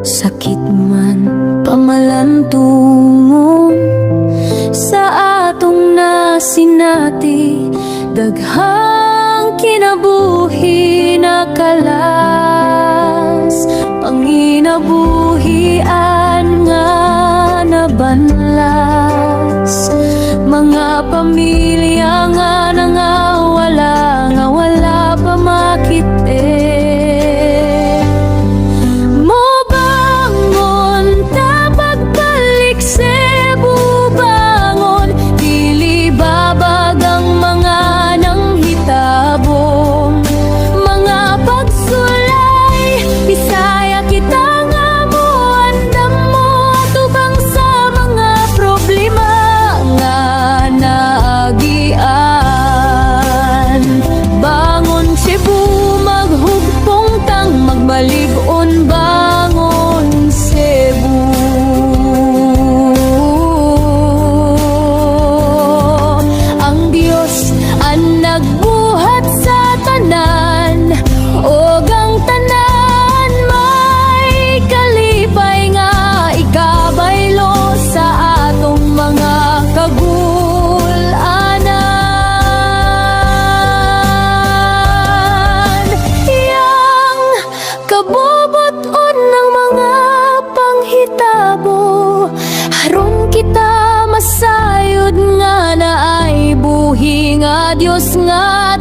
sakit man pamalantungon sa atong nasinati, daghang kinabuhi nakalas, panginabuhian nga nabanlas, mga pamilya nga nangawala, nga wala pa makite. Malig-on bangon Cebu, ang Dios ang nagbuhat sa tanan, og ang tanan may kalipay nga ikabaylo sa atong mga kabubuton ng mga panghitabo, haron kita masayod nga naay buhi nga Dios nga